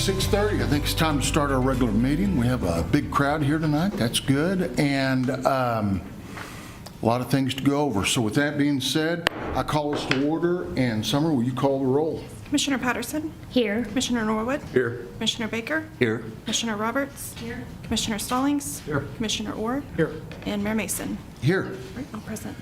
6:30. I think it's time to start our regular meeting. We have a big crowd here tonight. That's good. And a lot of things to go over. So with that being said, I call us to order. And Summer, will you call the roll? Commissioner Patterson? Here. Commissioner Norwood? Here. Commissioner Baker? Here. Commissioner Roberts? Here. Commissioner Stallings? Here. Commissioner Orr? Here. And Mayor Mason? Here. Right, all present.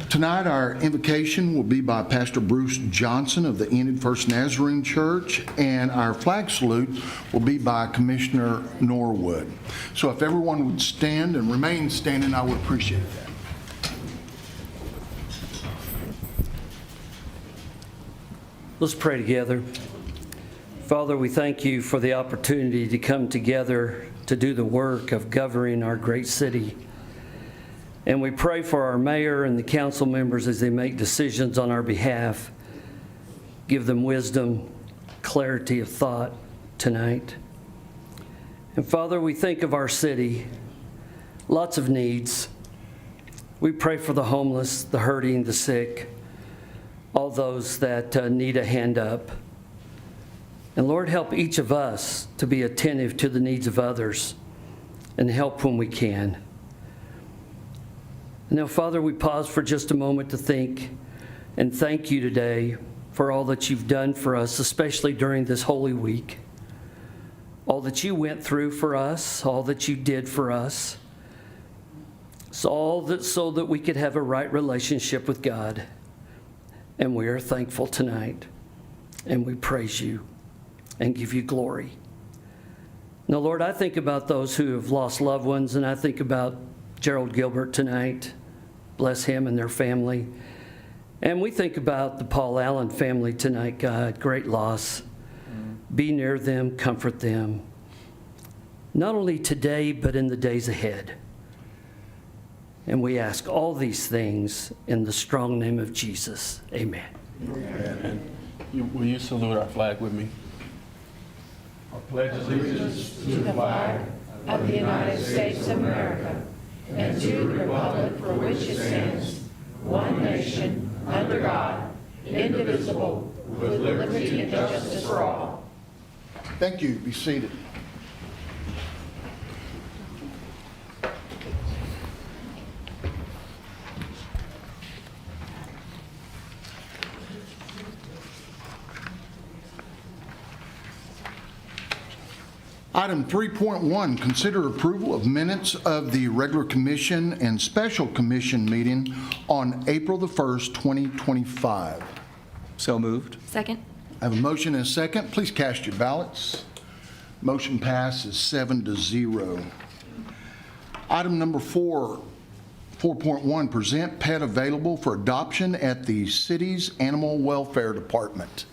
Tonight, our invocation will be by Pastor Bruce Johnson of the Enid First Nazarene Church, and our flag salute will be by Commissioner Norwood. So if everyone would stand and remain standing, I would appreciate that. Let's pray together. Father, we thank you for the opportunity to come together to do the work of governing our great city. And we pray for our mayor and the council members as they make decisions on our behalf. Give them wisdom, clarity of thought tonight. And Father, we think of our city, lots of needs. We pray for the homeless, the hurting, the sick, all those that need a hand up. And Lord, help each of us to be attentive to the needs of others and help when we can. Now, Father, we pause for just a moment to think and thank you today for all that you've done for us, especially during this Holy Week. All that you went through for us, all that you did for us, so that we could have a right relationship with God. And we are thankful tonight, and we praise you and give you glory. Now, Lord, I think about those who have lost loved ones, and I think about Gerald Gilbert tonight. Bless him and their family. And we think about the Paul Allen family tonight, God. Great loss. Be near them, comfort them. Not only today, but in the days ahead. And we ask all these things in the strong name of Jesus. Amen. Amen. Will you salute our flag with me? I pledge allegiance To the flag of the United States of America and to the republic for which it stands, one nation, under God, indivisible, with liberty and justice for all. Thank you. Be seated. Item 3.1, consider approval of minutes of the regular commission and special commission meeting on April the 1st, 2025. So moved. Second. I have a motion and a second. Please cast your ballots. Motion passes 7-0. Item number 4.1, present pet available for adoption at the city's Animal Welfare Department.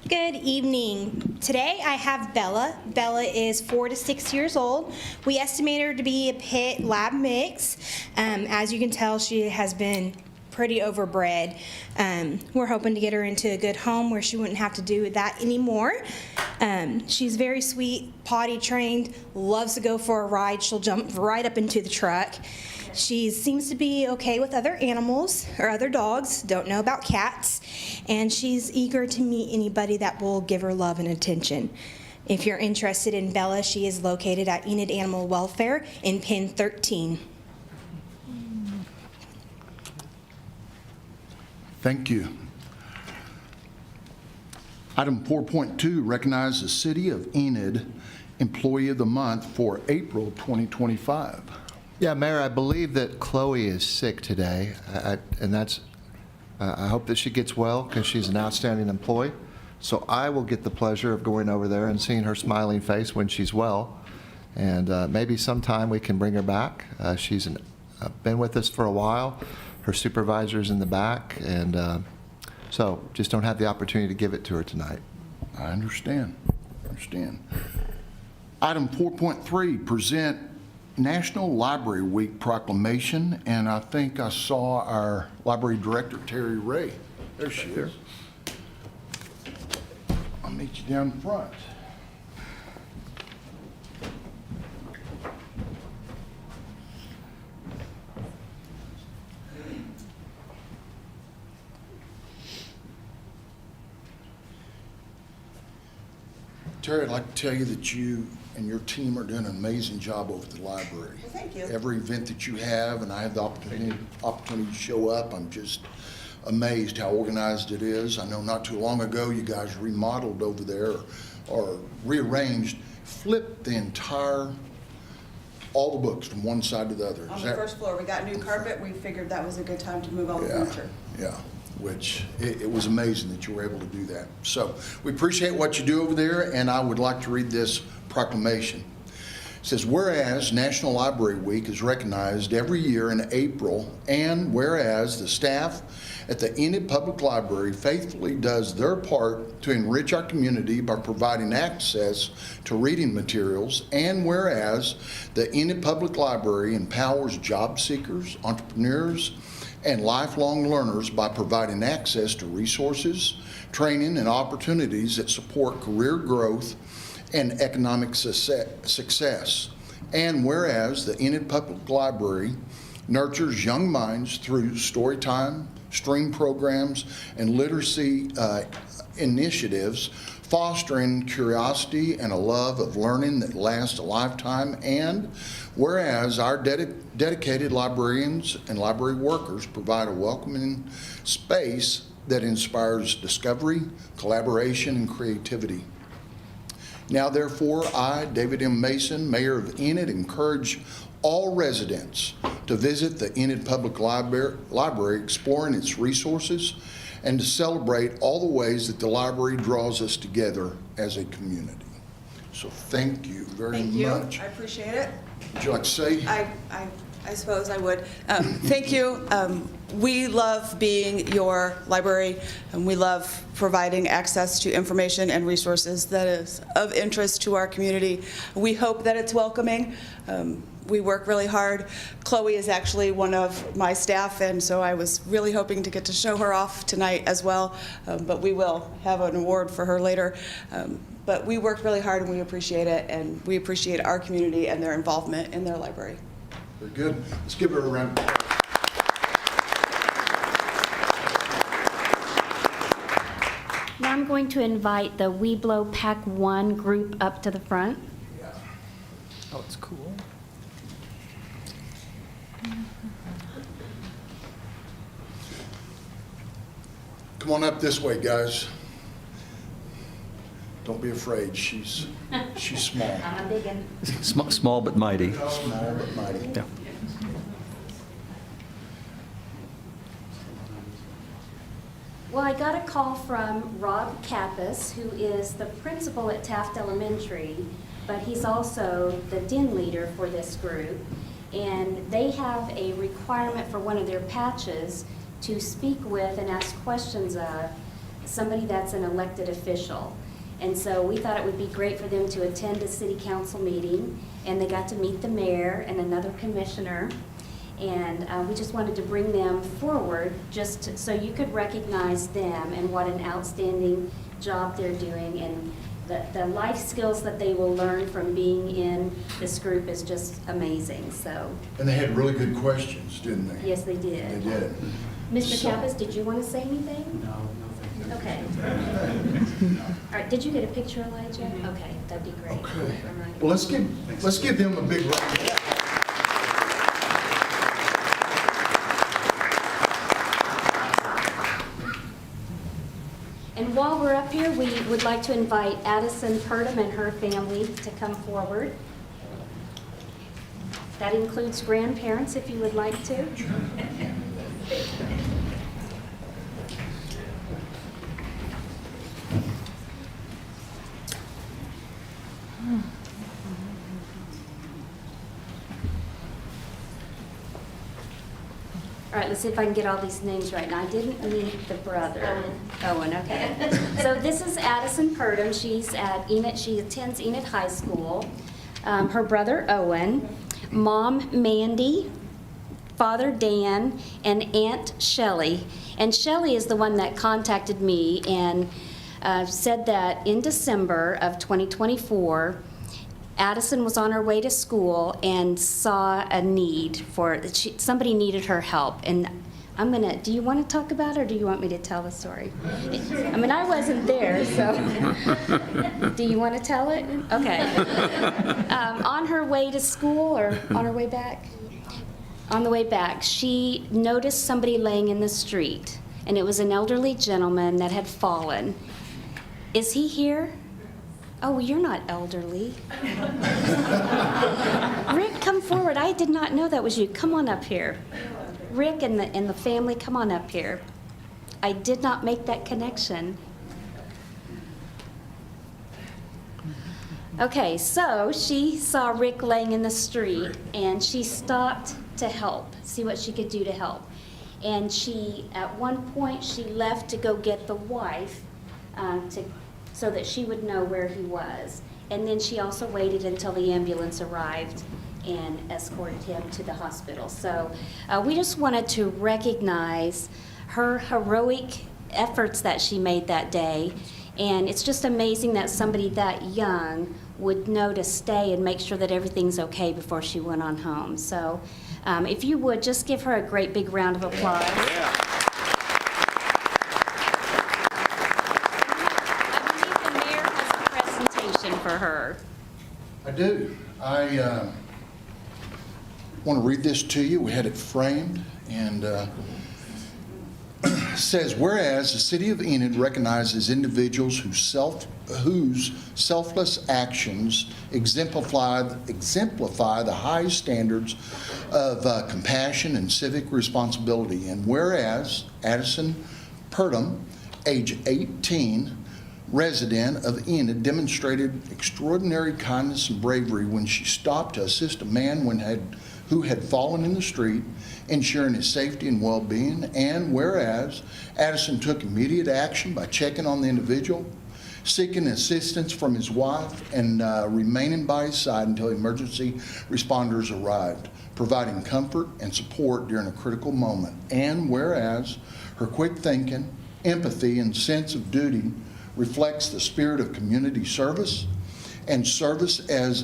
Good evening. Today I have Bella. Bella is 4 to 6 years old. We estimate her to be a pit lab mix. As you can tell, she has been pretty overbred. We're hoping to get her into a good home where she wouldn't have to do that anymore. She's very sweet, potty trained, loves to go for a ride. She'll jump right up into the truck. She seems to be okay with other animals or other dogs, don't know about cats, and she's eager to meet anybody that will give her love and attention. If you're interested in Bella, she is located at Enid Animal Welfare in Pen 13. Thank you. Item 4.2, recognize the City of Enid Employee of the Month for April 2025. Yeah, Mayor, I believe that Chloe is sick today, and I hope that she gets well because she's an outstanding employee. So I will get the pleasure of going over there and seeing her smiling face when she's well, and maybe sometime we can bring her back. She's been with us for a while. Her supervisor's in the back, and so just don't have the opportunity to give it to her tonight. I understand. Item 4.3, present National Library Week proclamation, and I think I saw our library director, Terry Ray. There she is. I'll meet you down front. Terry, I'd like to tell you that you and your team are doing an amazing job over at the library. Well, thank you. Every event that you have, and I have the opportunity to show up, I'm just amazed how organized it is. I know not too long ago, you guys remodeled over there or rearranged, flipped the entire, all the books from one side to the other. On Is the that- first floor, we got new carpet. We figured that was a good time to move all the Yeah, furniture. yeah, which it was amazing that you were able to do that. So we appreciate what you do over there, and I would like to read this proclamation. It says, whereas National Library Week is recognized every year in April, and whereas the staff at the Enid Public Library faithfully does their part to enrich our community by providing access to reading materials, and whereas the Enid Public Library empowers job seekers, entrepreneurs, and lifelong learners by providing access to resources, training, and opportunities that support career growth and economic success. And whereas the Enid Public Library nurtures young minds through story time, STREAM programs, and literacy initiatives, fostering curiosity and a love of learning that lasts a lifetime. And whereas our dedicated librarians and library workers provide a welcoming space that inspires discovery, collaboration, and creativity. Now therefore, I, David M. Mason, Mayor of Enid, encourage all residents to visit the Enid Public Library, exploring its resources, and to celebrate all the ways that the library draws us together as a community. So thank you very Thank you. much. I appreciate it. Would you like to say? I suppose I would. Thank you. We love being your library, and we love providing access to information and resources that is of interest to our community. We hope that it's welcoming. We work really hard. Chloe is actually one of my staff, and so I was really hoping to get to show her off tonight as well, but we will have an award for her later. But we work really hard, and we appreciate it, and we appreciate our community and their involvement in their library. Very good. Let's give her a round of applause. Now I'm going to invite the We Blow Pack 1 group up to the front. Oh, it's cool. Come on up this way, guys. Don't be afraid. She's small. I'm a big one. Small but mighty. Small but mighty. Yeah. Well, I got a call from Rob Kappas, who is the principal at Taft Elementary, but he's also the DIN leader for this group. And they have a requirement for one of their patches to speak with and ask questions of somebody that's an elected official. And so we thought it would be great for them to attend a city council meeting, and they got to meet the mayor and another commissioner. And we just wanted to bring them forward just so you could recognize them and what an outstanding job they're doing, and the life skills that they will learn from being in this group is just amazing. So, And they had really good questions, didn't they? yes, they did. They did. Mr. So- Kappas, did you want to say anything? No, thank you. Okay. All right, did you get a picture, Elijah? Okay, that'd be great. Okay. All right. Well, let's give them a big round of applause. And while we're up here, we would like to invite Addison Purdom and her family to come forward. That includes grandparents, if you would like to. All right, let's see if I can get all these names right. Now, I didn't meet the brother. Owen, okay. So this is Addison Purdom. She's at Enid, she attends Enid High School. Her brother Owen, mom Mandy, father Dan, and aunt Shelley. And Shelley is the one that contacted me and said that in December of 2024, Addison was on her way to school and saw a need for, somebody needed her help. And do you want to talk about it, or do you want me to tell the story? I mean, I wasn't there, so. Do you want to tell it? Okay. On her way to school or on her way back? On the way back, she noticed somebody laying in the street, and it was an elderly gentleman that had fallen. Is he here? Oh, you're not elderly. Rick, come forward. I did not know that was you. Come on up here. Rick and the family, come on up here. I did not make that connection. Okay, so she saw Rick laying in the street, and she stopped to help, see what she could do to help. And at one point, she left to go get the wife so that she would know where he was. And then she also waited until the ambulance arrived and escorted him to the hospital. So we just wanted to recognize her heroic efforts that she made that day. And it's just amazing that somebody that young would know to stay and make sure that everything's okay before she went on home. So if you would, just give her a great big round of applause. I believe the mayor has a presentation for her. I do. I want to read this to you. We had it framed, and says, whereas the city of Enid recognizes individuals whose selfless actions exemplify the high standards of compassion and civic responsibility, and whereas Addison Purdom, age 18, resident of Enid, demonstrated extraordinary kindness and bravery when she stopped to assist a man who had fallen in the street, ensuring his safety and well-being, and whereas Addison took immediate action by checking on the individual, seeking assistance from his wife, and remaining by his side until emergency responders arrived, providing comfort and support during a critical moment, and whereas her quick thinking, empathy, and sense of duty reflects the spirit of community service and serve as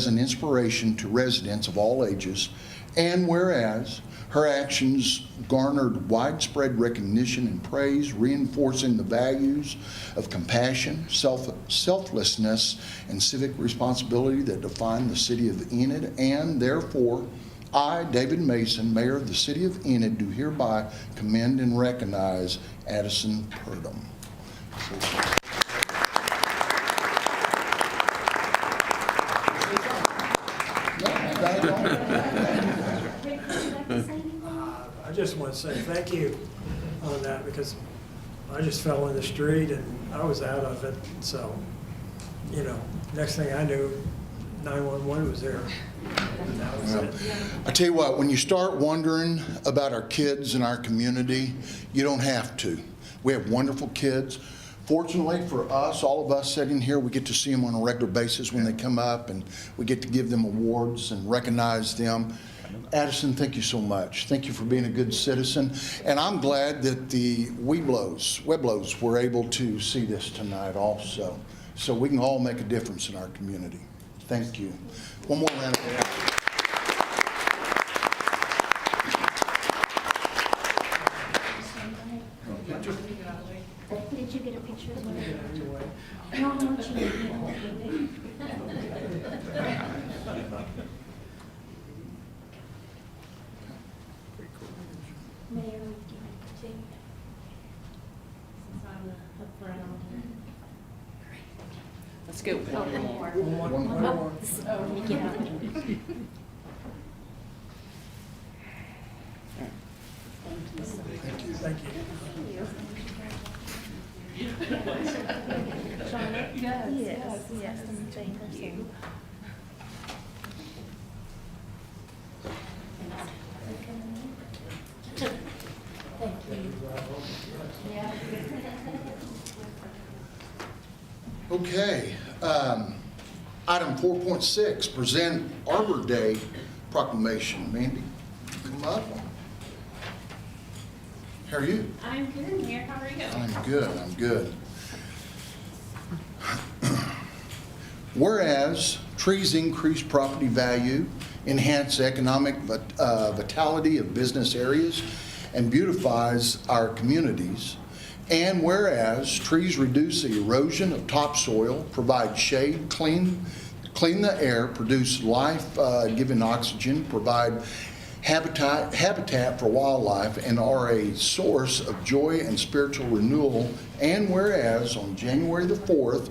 an inspiration to residents of all ages, and whereas her actions garnered widespread recognition and praise, reinforcing the values of compassion, selflessness, and civic responsibility that define the city of Enid, and therefore, I, David Mason, Mayor of the City of Enid, do hereby commend and recognize Addison Purdom. I just want to say thank you on that, because I just fell in the street and I was out of it. So, next thing I knew, 911 was there. And that was it. I tell you what, when you start wondering about our kids in our community, you don't have to. We have wonderful kids. Fortunately for us, all of us sitting here, we get to see them on a regular basis when they come up, and we get to give them awards and recognize them. Addison, thank you so much. Thank you for being a good citizen. And I'm glad that the Weblos were able to see this tonight also, so we can all make a difference in our community. Thank you. One more round of applause. Did you get a picture of me? No, I want you to. Mayor, Let's go. One more. Let me get out. Thank you. Yes, thank you. Okay, item 4.6, present Arbor Day proclamation. Mandy, come up. How are you? I'm good, Mayor. How are you? I'm good. Whereas trees increase property value enhance economic vitality of business areas, and beautifies our communities. And whereas trees reduce the erosion of topsoil, provide shade, clean the air, produce life-giving oxygen, provide habitat for wildlife, and are a source of joy and spiritual renewal. And whereas on January the 4th,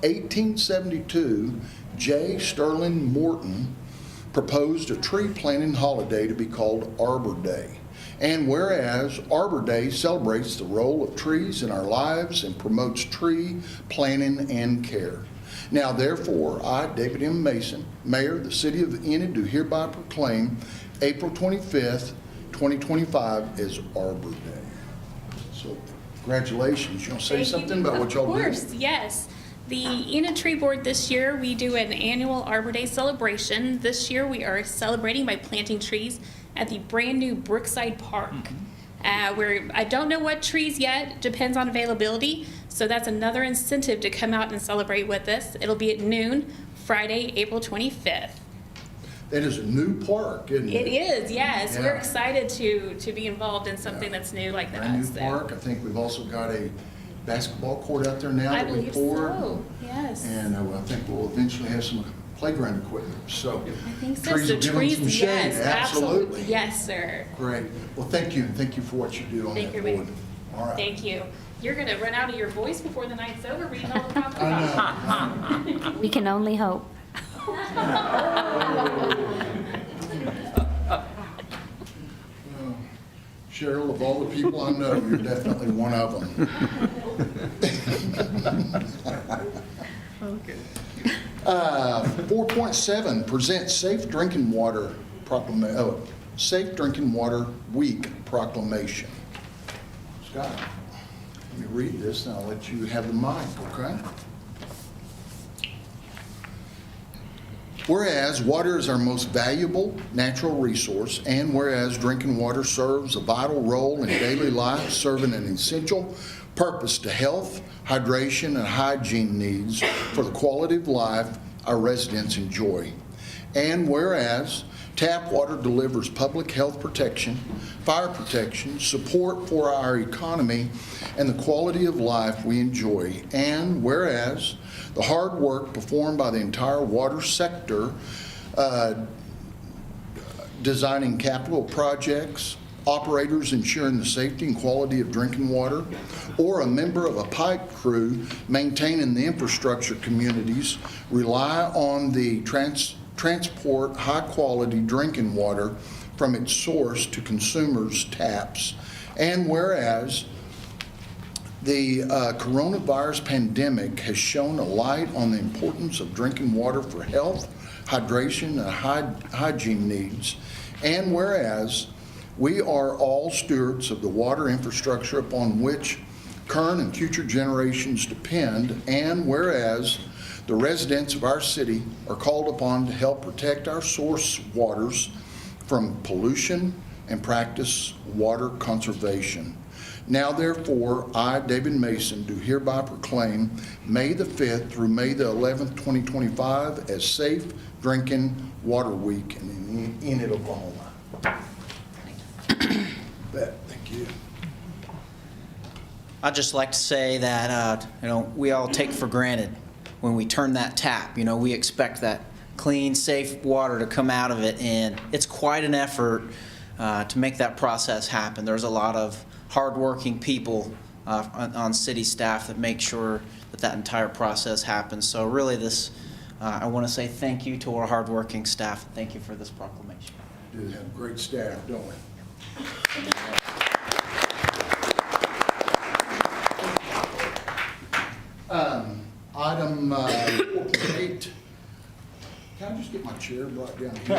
1872, J. Sterling Morton proposed a tree planting holiday to be called Arbor Day. And whereas Arbor Day celebrates the role of trees in our lives and promotes tree planting and care. Now therefore, I, David M. Mason, Mayor of the City of Enid, do hereby proclaim April 25th, 2025 as Arbor Day. So congratulations. You want to say something about what y'all do? Of course, yes. The Enid Tree Board this year, we do an annual Arbor Day celebration. This year we are celebrating by planting trees at the brand new Brookside Park. Where I don't know what trees yet, depends on availability. So that's another incentive to come out and celebrate with us. It'll be at noon, Friday, April 25th. That is a new park, isn't it? It is, yes. Yeah. We're excited to be involved in something that's new like that. Brand new so. park. I think we've also got a basketball court out there now I that we believe poured. so, yes. And I think we'll eventually have some playground equipment. So I think so. trees So will give them trees, some shade. yes, Absolutely. Yes, sir. Great. Well, thank you. Thank you for what you do on Thank that you, board. All right. Thank you. You're going to run out of your voice before the night's over reading all the comments. I know. We can only hope. Cheryl, of all the people I know, you're definitely one of them. 4.7, present Safe Drinking Water Safe Drinking Water Week proclamation. Scott, let me read this and I'll let you have the mic, okay? Whereas water is our most valuable natural resource, and whereas drinking water serves a vital role in daily life, serving an essential purpose to health, hydration, and hygiene needs for the quality of life our residents enjoy. And whereas tap water delivers public health protection, fire protection, support for our economy, and the quality of life we enjoy. And whereas the hard work performed by the entire water sector, designing capital projects, operators ensuring the safety and quality of drinking water, or a member of a pipe crew maintaining the infrastructure communities rely on the transport high-quality drinking water from its source to consumers' taps. And whereas the coronavirus pandemic has shone a light on the importance of drinking water for health, hydration, and hygiene needs. And whereas we are all stewards of the water infrastructure upon which current and future generations depend, and whereas the residents of our city are called upon to help protect our source waters from pollution and practice water conservation. Now therefore, I, David Mason, do hereby proclaim May the 5th through May the 11th, 2025 as Safe Drinking Water Week in Enid, Oklahoma. Thank you. I'd just like to say that, we all take for granted when we turn that tap. We expect that clean, safe water to come out of it, and it's quite an effort to make that process happen. There's a lot of hardworking people on city staff that make sure that that entire process happens. So really I want to say thank you to our hardworking staff. Thank you for this proclamation. We do have great staff, don't we? Item 4.8. Can I just get my chair brought down here?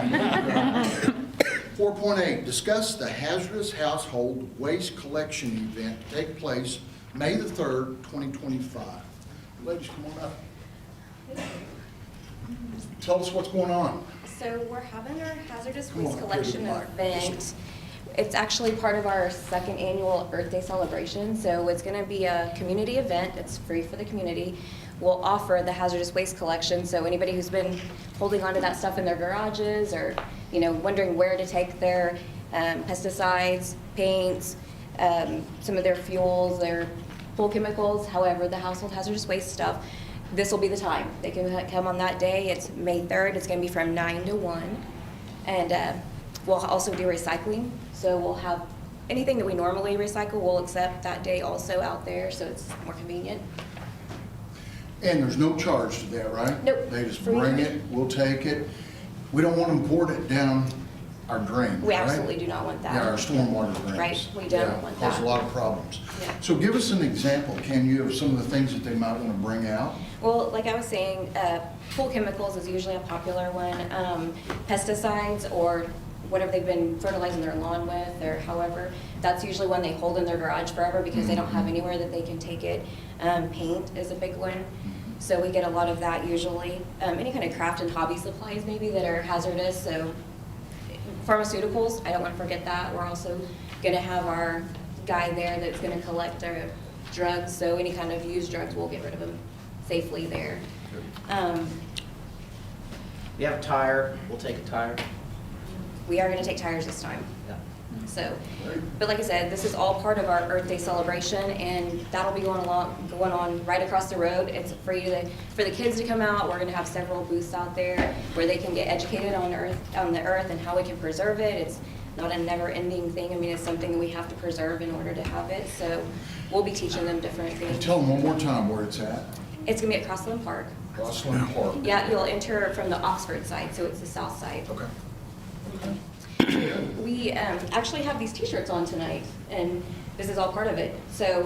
4.8, discuss the hazardous household waste collection event to take place May the 3rd, 2025. Ladies, come on up. Tell us what's going on. So we're having our hazardous Come waste on, collection Mark. event. It's actually part of our second annual Earth Day celebration. So it's going to be a community event. It's free for the community. we'll offer the hazardous waste collection. So anybody who's been holding onto that stuff in their garages or, wondering where to take their pesticides, paints, some of their fuels, their pool chemicals, however, the household hazardous waste stuff, this will be the time. They can come on that day. It's May 3rd. It's going to be from 9 to 1. And we'll also do recycling. So we'll have anything that we normally recycle, we'll accept that day also out there, so it's more convenient. And there's no charge to that, right? Nope. They just Free. bring it, we'll take it. We don't want them pouring it down our drain, We right? absolutely do not want that. Yeah, our stormwater drains. Right, we don't Yeah, want Cause that. a lot of problems. Yeah. So give us an example, can you, of some of the things that they might want to bring out? Well, like I was saying, pool chemicals is usually a popular one. Pesticides or whatever they've been fertilizing their lawn with or however, that's usually one they hold in their garage forever because they don't have anywhere that they can take it. Paint is a big one. So we get a lot of that usually. Any kind of craft and hobby supplies maybe that are hazardous. So pharmaceuticals, I don't want to forget that. We're also going to have our guy there that's going to collect our drugs. So any kind of used drugs, we'll get rid of them safely there. You have a tire, we'll take a tire. We are going to take tires this time. Yeah. So, but like I said, this is all part of our Earth Day celebration, and that'll be going on right across the road. It's free for the kids to come out. We're going to have several booths out there where they can get educated on the Earth and how we can preserve it. It's not a never-ending thing. I mean, it's something we have to preserve in order to have it. So, we'll be teaching them different things. Tell them one more time where it's at. It's going to be at Crossland Park. Crossland Park. Yeah, you'll enter from the Oxford side, so it's the south side. Okay. We actually have these t-shirts on tonight, and this is all part of it. So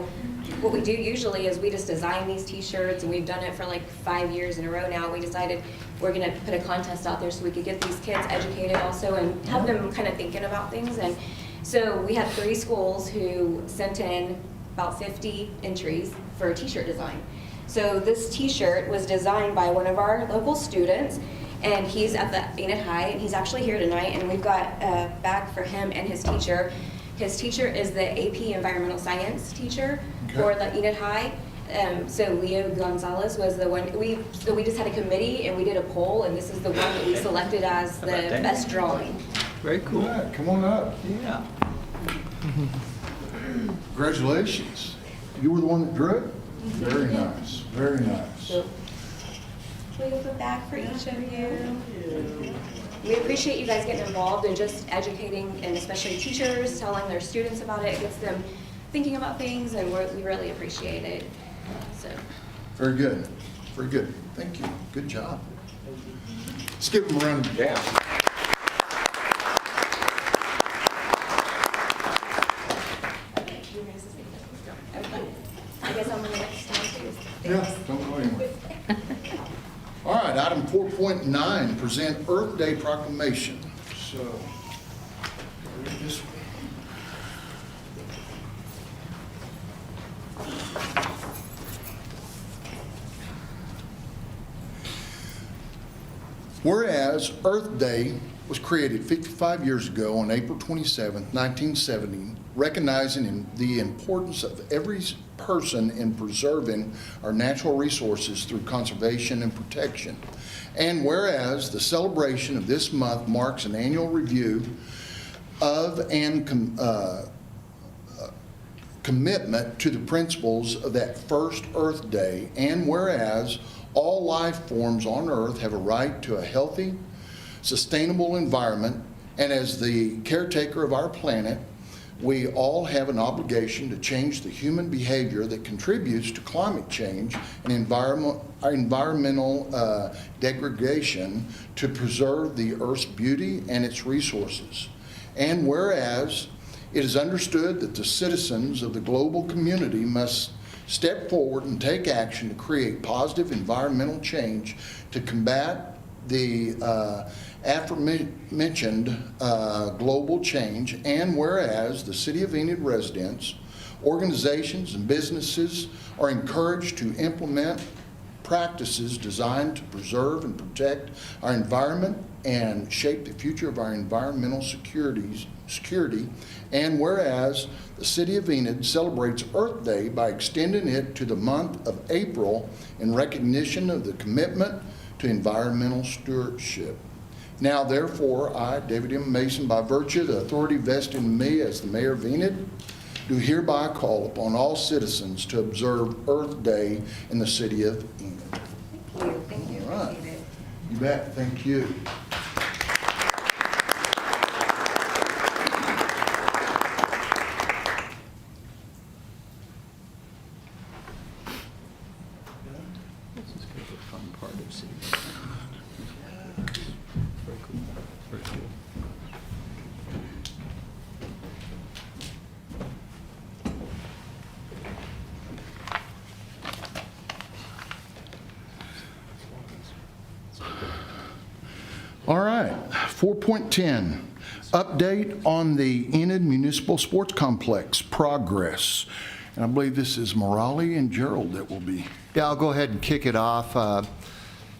what we do usually is we just design these t-shirts, and we've done it for like 5 years in a row now. We decided we're going to put a contest out there so we could get these kids educated also and have them kind of thinking about things. And so we had 3 schools who sent in about 50 entries for a t-shirt design. So this t-shirt was designed by one of our local students, and he's at the Enid High, and he's actually here tonight, and we've got a bag for him and his teacher. His teacher is the AP Environmental Science teacher for the Enid High. So Leo Gonzalez was the one, so we just had a committee, and we did a poll, and this is the one that we selected as the best drawing. Very cool. All right, come on up. Yeah. Congratulations. You were the one that drew it? Very nice, very nice. So we have a bag for each of you. We appreciate you guys getting involved and just educating, and especially teachers, telling their students about it. It gets them thinking about things, and we really appreciate it. So. Very good, very good. Thank you, good job. Let's give them a round of applause. I guess I'm gonna next time too. Yeah, don't go anywhere. All right, item 4.9, present Earth Day proclamation. So, read this one. Whereas Earth Day was created 55 years ago on April 27, 1970, recognizing the importance of every person in preserving our natural resources through conservation and protection. And whereas the celebration of this month marks an annual review of and commitment to the principles of that first Earth Day, and whereas all life forms on Earth have a right to a healthy, sustainable environment, and as the caretaker of our planet, we all have an obligation to change the human behavior that contributes to climate change and environmental degradation to preserve the Earth's beauty and its resources. And whereas it is understood that the citizens of the global community must step forward and take action to create positive environmental change to combat the aforementioned global change, and whereas the City of Enid residents, organizations, and businesses are encouraged to implement practices designed to preserve and protect our environment and shape the future of our environmental security. And whereas the City of Enid celebrates Earth Day by extending it to the month of April in recognition of the commitment to environmental stewardship. Now, therefore, I, David M. Mason, by virtue of the authority vested in me as the mayor of Enid, do hereby call upon all citizens to observe Earth Day in the City of Enid. Thank you. Thank you. All right. Appreciate it. You bet. Thank you. This is kind of a fun part of city. Very cool. Very cool. All right, 4.10, update on the Enid Municipal Sports Complex progress. And I believe this is Morale and Gerald that will be. Yeah, I'll go ahead and kick it off.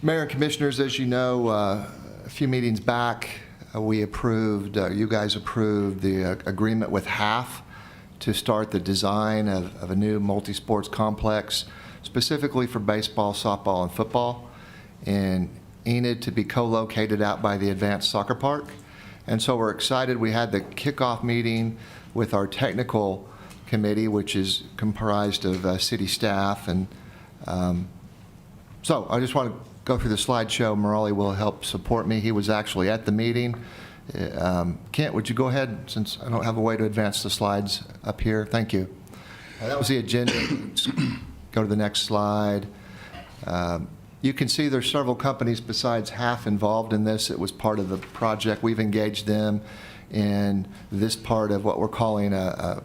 Mayor and Commissioners, as you know, a few meetings back, we approved, you guys approved the agreement with HAF to start the design of a new multi-sports complex, specifically for baseball, softball, and football, in Enid to be co-located out by the Advanced Soccer Park. And so we're excited. We had the kickoff meeting with our technical committee, which is comprised of city staff. And so I just want to go through the slideshow. Morale will help support me. He was actually at the meeting. Kent, would you go ahead, since I don't have a way to advance the slides up here? Thank you. That was the agenda. Just go to the next slide. You can see there's several companies besides HAF involved in this. It was part of the project. We've engaged them in this part of what we're calling a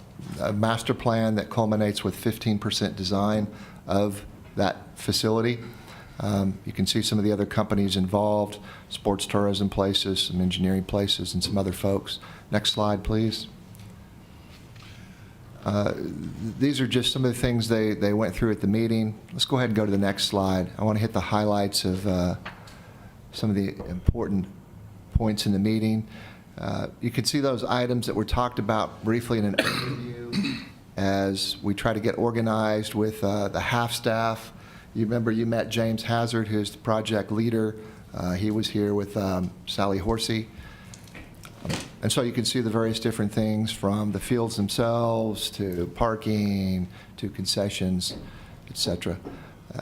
master plan that culminates with 15% design of that facility. You can see some of the other companies involved, sports tourism places, some engineering places, and some other folks. Next slide, please. These are just some of the things they went through at the meeting. Let's go ahead and go to the next slide. I want to hit the highlights of some of the important points in the meeting. You can see those items that were talked about briefly in an overview as we try to get organized with the HAF staff. You remember you met James Hazard, who's the project leader. He was here with Sally Horsey. And so you can see the various different things from the fields themselves to parking to concessions, et cetera.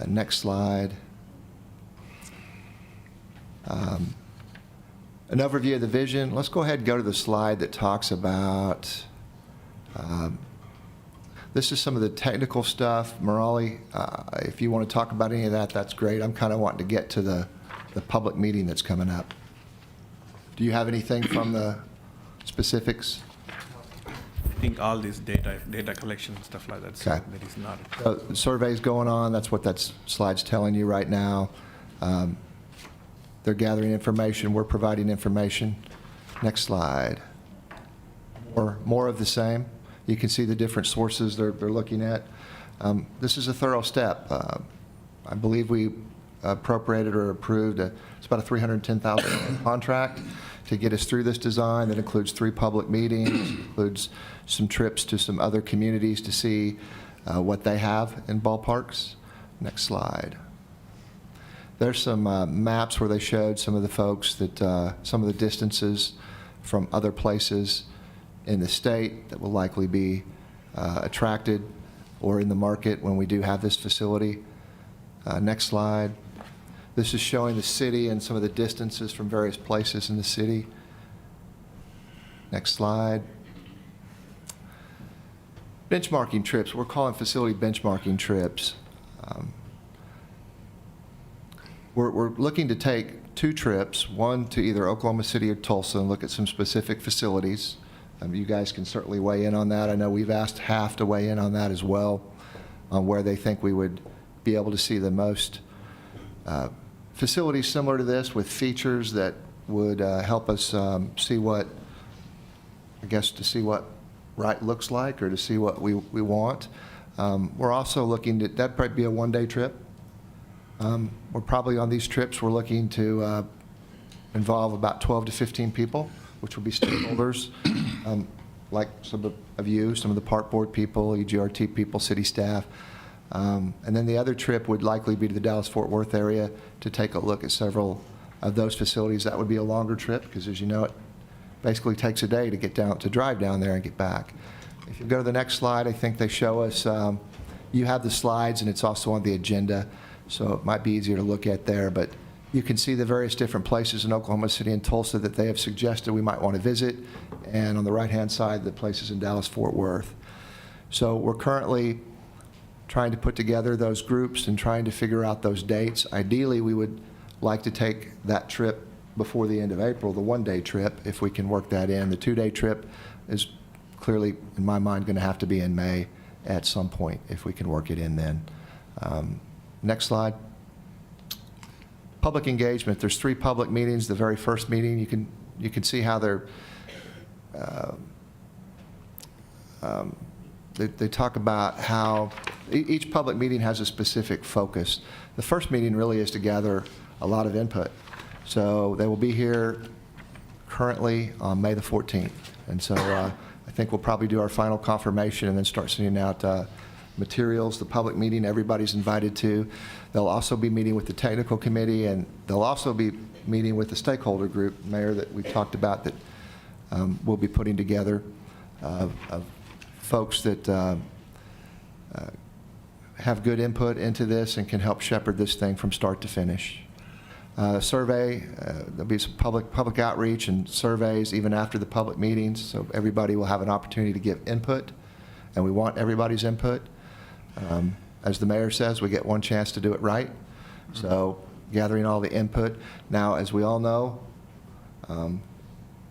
Next slide. An overview of the vision. Let's go ahead and go to the slide that talks about, this is some of the technical stuff. Morale, if you want to talk about any of that, that's great. I'm kind of wanting to get to the public meeting that's coming up. Do you have anything from the specifics? I think all this data collection and stuff like that. So Okay. that is not. So, survey's going on. That's what that slide's telling you right now. They're gathering information. We're providing information. Next slide. More of the same. You can see the different sources they're looking at. This is a thorough step. I believe we appropriated or approved it's about a $310,000 contract to get us through this design. That includes 3 public meetings, includes some trips to some other communities to see what they have in ballparks. Next slide. There's some maps where they showed some of the folks that some of the distances from other places in the state that will likely be attracted or in the market when we do have this facility. Next slide. This is showing the city and some of the distances from various places in the city. Next slide. Benchmarking trips. We're calling facility benchmarking trips. We're looking to take 2 trips, one to either Oklahoma City or Tulsa, and look at some specific facilities. You guys can certainly weigh in on that. I know we've asked HAF to weigh in on that as well, on where they think we would be able to see the most facilities similar to this with features that would help us see what, I guess, to see what right looks like or to see what we want. We're also looking to, that'd probably be a 1-day trip. We're probably on these trips, we're looking to involve about 12 to 15 people, which will be stakeholders, like some of you, some of the park board people, EGRT people, city staff. And then the other trip would likely be to the Dallas-Fort Worth area to take a look at several of those facilities. That would be a longer trip because, as you know, it basically takes a day to get down, to drive down there and get back. If you go to the next slide, I think they show us, you have the slides and it's also on the agenda, so it might be easier to look at there, but you can see the various different places in Oklahoma City and Tulsa that they have suggested we might want to visit, and on the right-hand side, the places in Dallas-Fort Worth. So we're currently trying to put together those groups and trying to figure out those dates. Ideally, we would like to take that trip before the end of April, the one-day trip, if we can work that in. The two-day trip is clearly, in my mind, going to have to be in May at some point, if we can work it in then. Next slide. Public engagement. There's 3 public meetings. The very first meeting, you can see how they're they talk about how each public meeting has a specific focus. The first meeting really is to gather a lot of input. So they will be here currently on May the 14th. And so I think we'll probably do our final confirmation and then start sending out materials. The public meeting everybody's invited to. They'll also be meeting with the technical committee, and they'll also be meeting with the stakeholder group, Mayor, that we talked about, that we'll be putting together of folks that have good input into this and can help shepherd this thing from start to finish. Survey, there'll be some public outreach and surveys even after the public meetings, so everybody will have an opportunity to give input, and we want everybody's input. As the mayor says, we get one chance to do it right, so gathering all the input. Now, as we all know,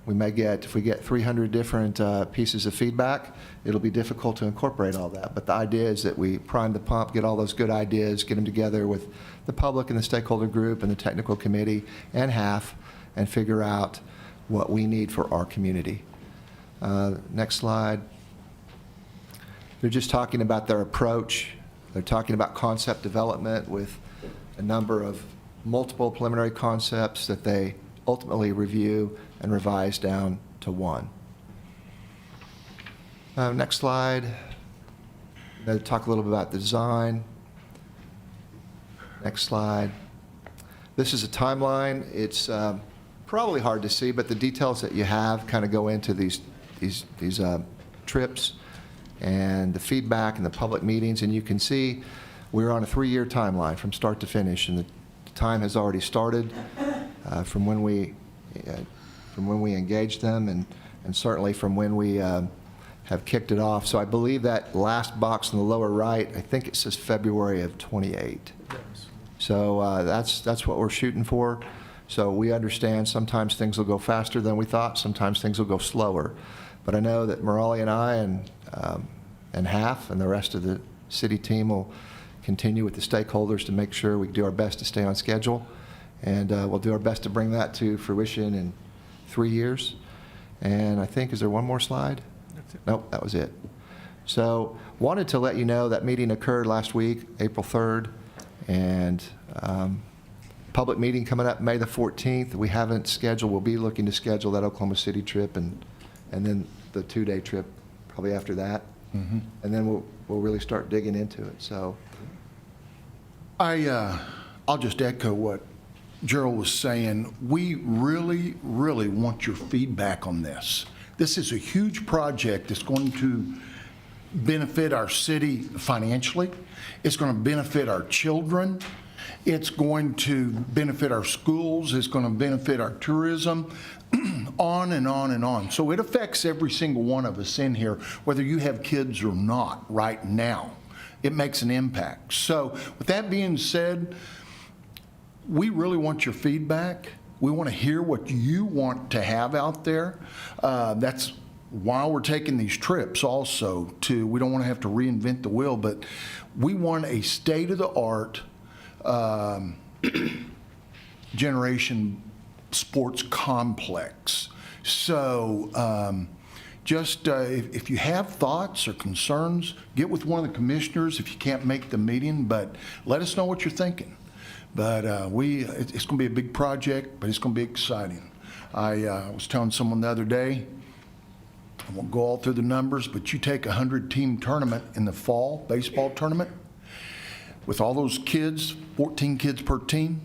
we may get, if we get 300 different pieces of feedback, it'll be difficult to incorporate all that. But the idea is that we prime the pump, get all those good ideas, get them together with the public and the stakeholder group and the technical committee and HAF, and figure out what we need for our community. Next slide. They're just talking about their approach. They're talking about concept development with a number of multiple preliminary concepts that they ultimately review and revise down to one. Next slide. They'll talk a little bit about the design. Next slide. This is a timeline. It's probably hard to see, but the details that you have kind of go into these trips and the feedback and the public meetings, and you can see we're on a 3-year timeline from start to finish, and the time has already started from when we engaged them, and certainly from when we have kicked it off. So I believe that last box in the lower right, I think it says February of 28. So that's what we're shooting for. So we understand sometimes things will go faster than we thought, sometimes things will go slower. But I know that Morali and I and HAF and the rest of the city team will continue with the stakeholders to make sure we do our best to stay on schedule. And we'll do our best to bring that to fruition in 3 years. And I think, is there one more slide? That's it. Nope, that was it. So wanted to let you know that meeting occurred last week, April 3rd, and public meeting coming up May the 14th. We haven't scheduled, we'll be looking to schedule that Oklahoma City trip and then the 2-day trip probably after that. Mm-hmm. And then we'll really start digging into it. So I'll just echo what Gerald was saying. We really, really want your feedback on this. This is a huge project that's going to benefit our city financially. It's going to benefit our children. It's going to benefit our schools. It's going to benefit our tourism, on and on and on. So it affects every single one of us in here, whether you have kids or not right now. It makes an impact. So with that being said, we really want your feedback. We want to hear what you want to have out there. That's why we're taking these trips also, we don't want to have to reinvent the wheel, but we want a state-of-the-art generation sports complex. So if you have thoughts or concerns, get with one of the commissioners if you can't make the meeting, but let us know what you're thinking. But it's going to be a big project, but it's going to be exciting. I was telling someone the other day, I won't go all through the numbers, but you take a 100-team tournament in the fall, baseball tournament, with all those kids, 14 kids per team,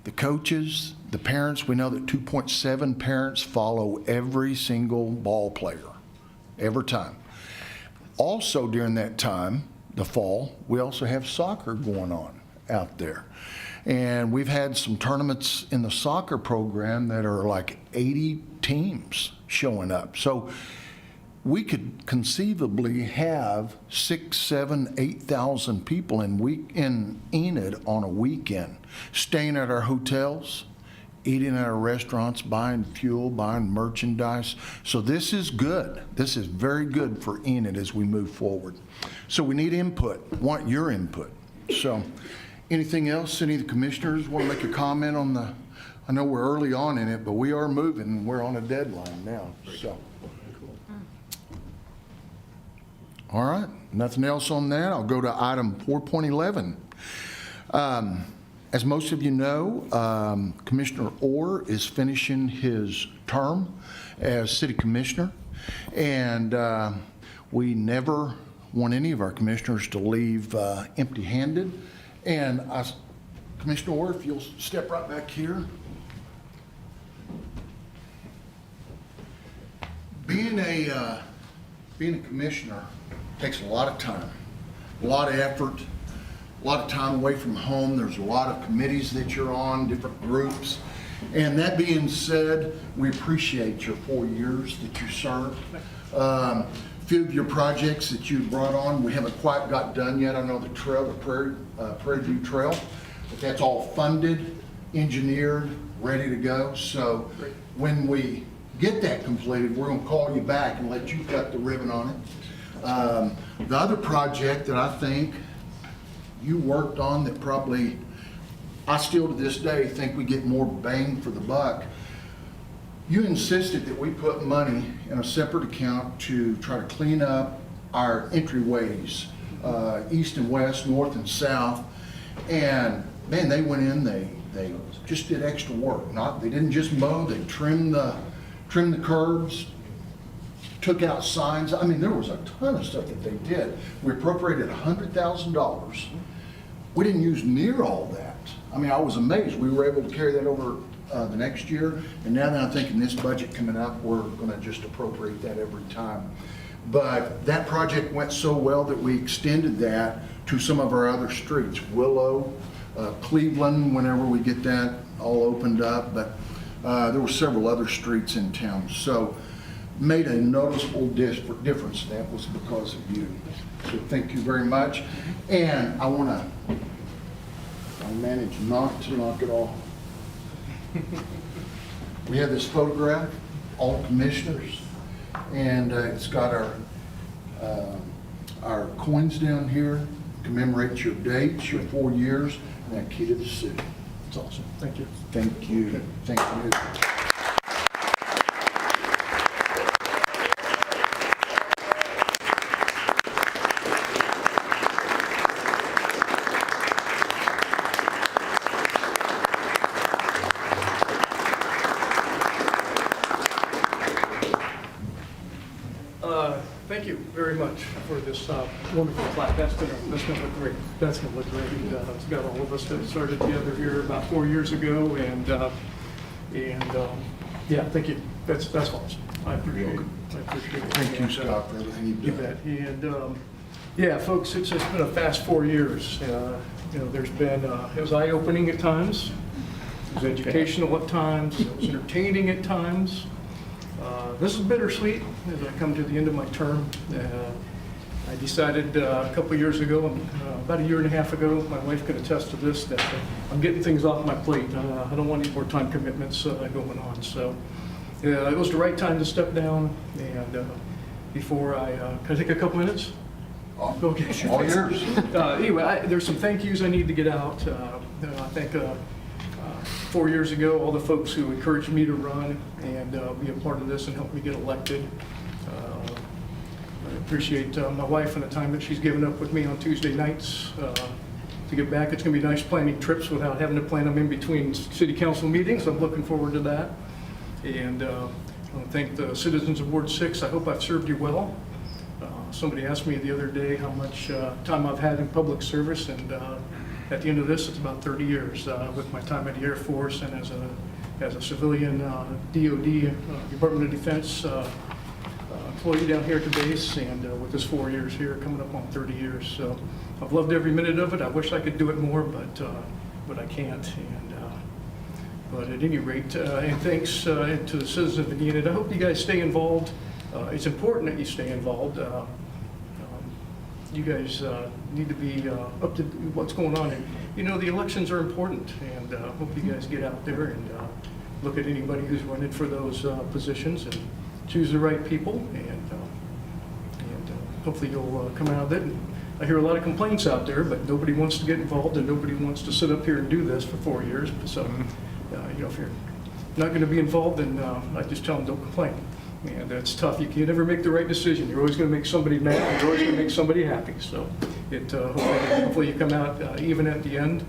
the coaches, the parents. We know that 2.7 parents follow every single ball player, every time. Also during that time, the fall, we also have soccer going on out there. And we've had some tournaments in the soccer program that are like 80 teams showing up. So we could conceivably have 6,000, 7,000, 8,000 people in Enid on a weekend, staying at our hotels, eating at our restaurants, buying fuel, buying merchandise. So this is good. This is very good for Enid as we move forward. So we need input, want your input. So anything else? Any of the commissioners want to make a comment on the, I know we're early on in it, but we are moving. We're on a deadline now, so. All right, nothing else on that. I'll go to item 4.11. As most of you know, Commissioner Orr is finishing his term as city commissioner, and we never want any of our commissioners to leave empty-handed. And Commissioner Orr, if you'll step right back here. Being a commissioner takes a lot of time, a lot of effort, a lot of time away from home. There's a lot of committees that you're on, different groups. And that being said, we appreciate your 4 years that you served. A few of your projects that you brought on, we haven't quite got done yet. I know the trail, the Prairie View Trail, but that's all funded, engineered, ready to go. So when we get that completed, we're going to call you back and let you cut the ribbon on it. The other project that I think you worked on that probably, I still to this day think we get more bang for the buck. You insisted that we put money in a separate account to try to clean up our entryways, east and west, north and south. And man, they went in, they just did extra work. They didn't just mow, they trimmed the curbs, took out signs. I mean, there was a ton of stuff that they did. We appropriated $100,000. We didn't use near all that. I mean, I was amazed. We were able to carry that over the next year. And now that I'm thinking this budget coming up, we're going to just appropriate that every time. But that project went so well that we extended that to some of our other streets. Willow, Cleveland, whenever we get that all opened up. But there were several other streets in town. So made a noticeable difference. That was because of you. So thank you very much. And I want to, I managed not to knock it off. We have this photograph, all commissioners, and it's got our coins down here, commemorates your dates, your 4 years, and that key to the city. It's awesome. Thank you. Thank you. Thank you. Thank you very much for this wonderful plaque. That's going to look great. That's going to look great. It's got all of us that started together here about 4 years ago, and yeah, thank you. That's awesome. I appreciate it. Thank you, Scott, for everything you've done. You bet. And yeah, folks, it's been a fast 4 years. You know, there's been it was eye-opening at times. It was educational at times. It was entertaining at times. This is bittersweet as I come to the end of my term. I decided a couple years ago, about a year and a half ago, my wife could attest to this, that I'm getting things off my plate. I don't want any more time commitments going on. So it was the right time to step down. And before can I take a couple minutes? Okay, sure. All yours. Anyway, there's some thank yous I need to get out. I think 4 years ago, all the folks who encouraged me to run and be a part of this and help me get elected. I appreciate my wife and the time that she's given up with me on Tuesday nights. to get back. It's going to be nice planning trips without having to plan them in between city council meetings. I'm looking forward to that. And I want to thank the citizens of Ward 6. I hope I've served you well. Somebody asked me the other day how much time I've had in public service, and at the end of this, it's about 30 years with my time at the Air Force and as a civilian DOD, Department of Defense employee down here at the base, and with this 4 years here, coming up on 30 years. So I've loved every minute of it. I wish I could do it more, but I can't. But at any rate, and thanks to the citizens of Enid. I hope you guys stay involved. It's important that you stay involved. You guys need to be up to what's going on. And, you know, the elections are important, and I hope you guys get out there and look at anybody who's running for those positions and choose the right people, and hopefully you'll come out of it. And I hear a lot of complaints out there, but nobody wants to get involved, and nobody wants to sit up here and do this for 4 years. So, you know, if you're not going to be involved, then I just tell them don't complain. And that's tough. You can never make the right decision. You're always going to make somebody mad. You're always going to make somebody happy. So hopefully you come out even at the end.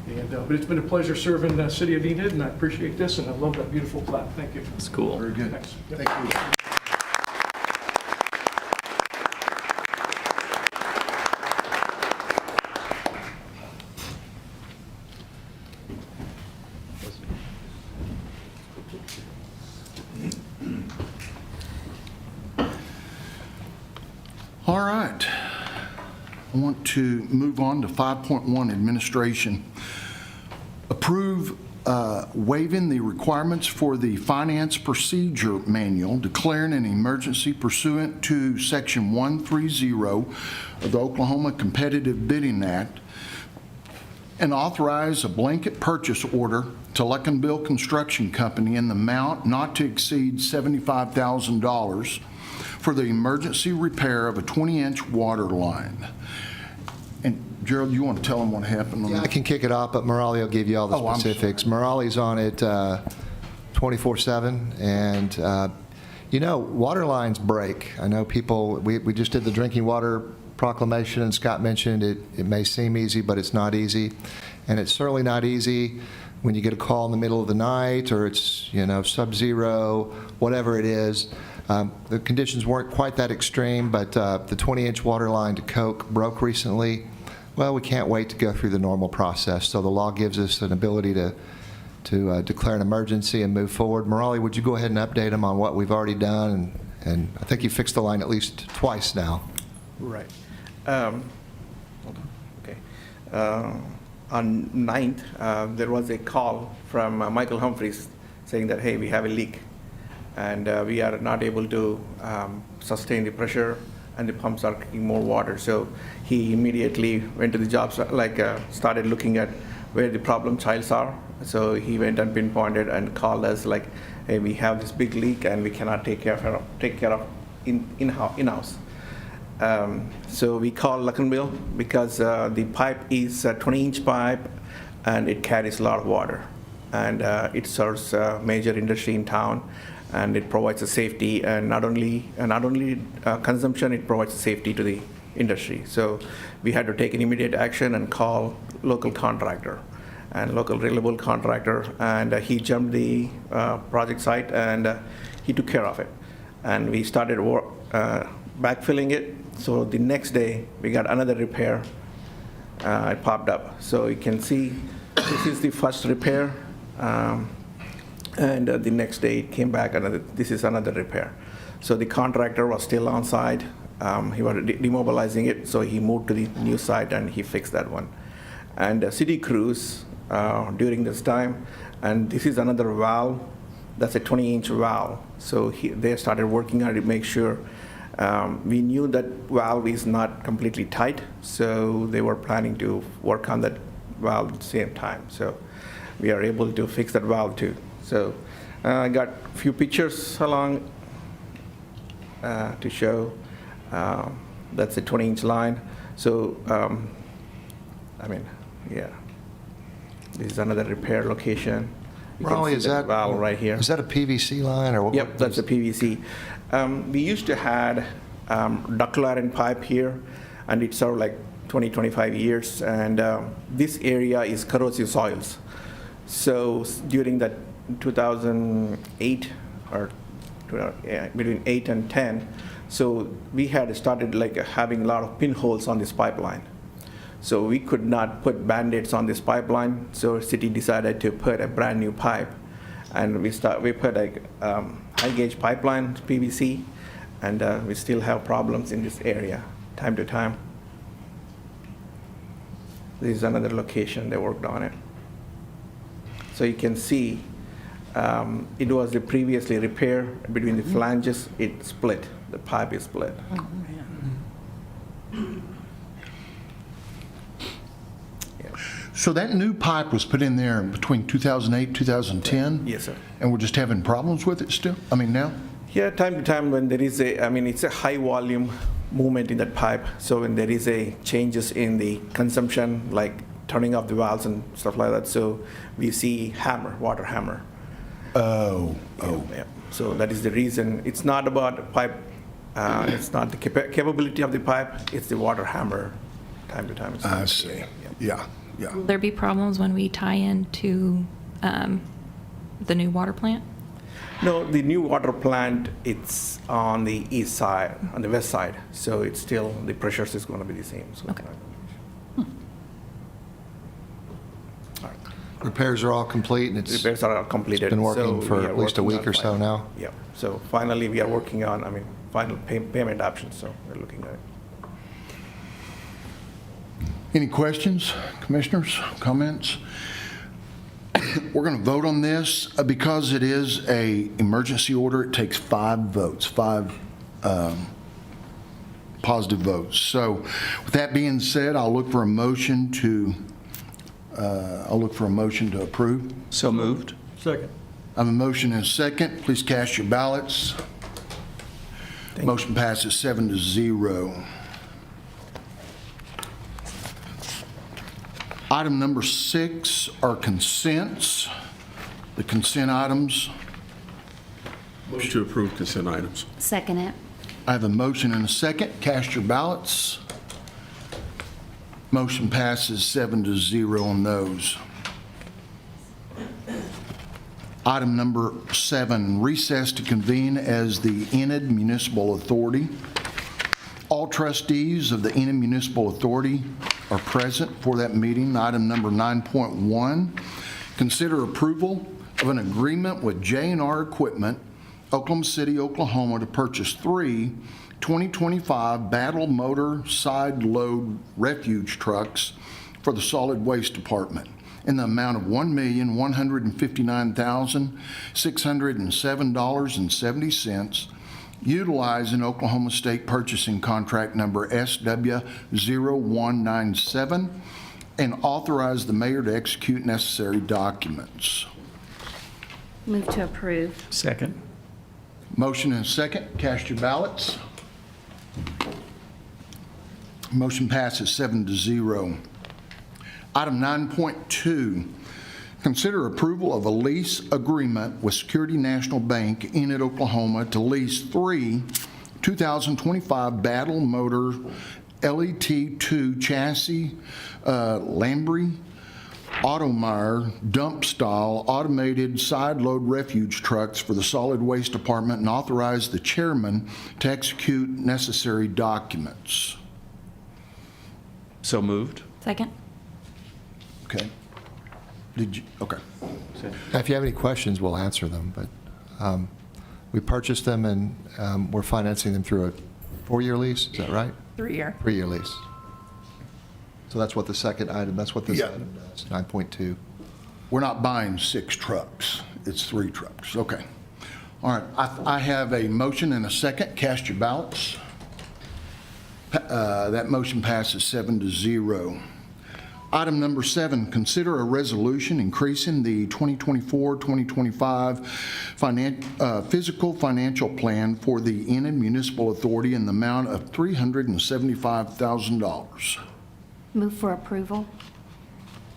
And, but it's been a pleasure serving the city of Enid, and I appreciate this, and I love that beautiful plaque. Thank you. It's cool. Very good. Thanks. Yep. Thank you. All right. I want to move on to 5.1, administration. Approve waiving the requirements for the finance procedure manual, declaring an emergency pursuant to Section 130 of the Oklahoma Competitive Bidding Act, and authorize a blanket purchase order to Luckenbill Construction Company in the amount not to exceed $75,000 for the emergency repair of a 20-inch water line. And Gerald, you want to tell them what happened on Yeah, that? I can kick it off, but Morali will give you all the Oh, I'm specifics. Morali's on it 24/7, and you know, water lines break. I know people, we just did the drinking water proclamation, and Scott mentioned it may seem easy, but it's not easy. And it's certainly not easy when you get a call in the middle of the night, or it's, you know, sub-zero, whatever it is. The conditions weren't quite that extreme, but the 20-inch water line to Coke broke recently. Well, we can't wait to go through the normal process. So the law gives us an ability to declare an emergency and move forward. Morali, would you go ahead and update them on what we've already done? And I think you fixed the line at least twice now. Right. Hold on. Okay. On 9th, there was a call from Michael Humphreys saying that, hey, we have a leak, and we are not able to sustain the pressure, and the pumps are kicking more water. So he immediately went to the job site, started looking at where the problem childs are. So he went and pinpointed and called us like, hey, we have this big leak and we cannot take care of in-house. So we called Luckenbill because the pipe is a 20-inch pipe, and it carries a lot of water, and it serves a major industry in town, and it provides a safety, and not only consumption, it provides safety to the industry. So we had to take an immediate action and call local contractor and local reliable contractor, and he jumped the project site, and he took care of it, and we started backfilling it. So the next day we got another repair. It popped up. So you can see this is the first repair, and the next day it came back. This is another repair. So the contractor was still on site. He was demobilizing it, so he moved to the new site and he fixed that one. And city crews during this time, and this is another valve. That's a 20-inch valve. So they started working on it to make sure. We knew that valve is not completely tight, so they were planning to work on that valve at the same time. So we are able to fix that valve too. So I got a few pictures along to show. That's a 20-inch line. So, this is another repair location. Morali, is that valve right here? Is that a PVC line, or what? Yep, that's a PVC. We used to had ductile iron pipe here, and it served like 20, 25 years. And this area is corrosive soils. So during that 2008 or between 8 and 10, so we had started like having a lot of pinholes on this pipeline. So we could not put Band-Aids on this pipeline, so city decided to put a brand new pipe. And we put a high gauge pipeline, PVC, and we still have problems in this area time to time. This is another location they worked on it. So you can see it was the previously repaired between the flanges, it split, the pipe is split. So that new pipe was put in there between 2008, 2010? Yes, sir. And we're just having problems with it still? I mean, now? Yeah, time to time when there is it's a high volume movement in that pipe. So when there is a changes in the consumption, like turning off the valves and stuff like that, so we see water hammer. Oh. Yeah. So that is the reason. It's not about the pipe, it's not the capability of the pipe, it's the water hammer time to time. I see. Yeah. Will there be problems when we tie into the new water plant? No, the new water plant, it's on the east side, on the west side. So it's still, the pressures is going to be the same. So Okay. Repairs are all complete, and it's Repairs are completed. been working So for we are at least a working week on or so now? Yeah. So finally, we are working on, final payment options. So we're looking at it. Any questions, commissioners, comments? We're going to vote on this. Because it is an emergency order, it takes 5 votes, 5 positive votes. So with that being said, I'll look for a motion to approve. So moved. Second. I have a motion and a second. Please cast your ballots. Motion passes 7-0. Item number 6 are consents. The consent items. Motion to approve consent items. Second it. I have a motion and a second. Cast your ballots. Motion passes 7-0 on those. Item number 7, recess to convene as the Enid Municipal Authority. All trustees of the Enid Municipal Authority are present for that meeting. Item number 9.1, consider approval of an agreement with J&R Equipment, Oklahoma City, Oklahoma, to purchase 3 2025 Battle Motor Side Load Refuge Trucks for the Solid Waste Department in the amount of $1,159,607.70, utilizing Oklahoma State Purchasing Contract Number SW0197, and authorize the mayor to execute necessary documents. Move to approve. Second. Motion and a second. Cast your ballots. Motion passes 7-0. Item 9.2, consider approval of a lease agreement with Security National Bank, Enid, Oklahoma, to lease 3 2025 Battle Motor LET2 chassis Lamborghini Automeyer dump-style automated side-load refuge trucks for the Solid Waste Department, and authorize the chairman to execute necessary documents. So moved. Second? Okay. Did you, okay. If you have any questions, we'll answer them, but we purchased them, and we're financing them through a 4-year lease, is that right? 3-year. 3-year lease. So that's what the second item, that's what this Yeah. item does, 9.2. We're not buying 6 trucks. It's 3 trucks. Okay. All right. I have a motion and a second. Cast your ballots. That motion passes 7-0. Item number 7, consider a resolution increasing the 2024-2025 physical financial plan for the Enid Municipal Authority in the amount of $375,000. Move for approval.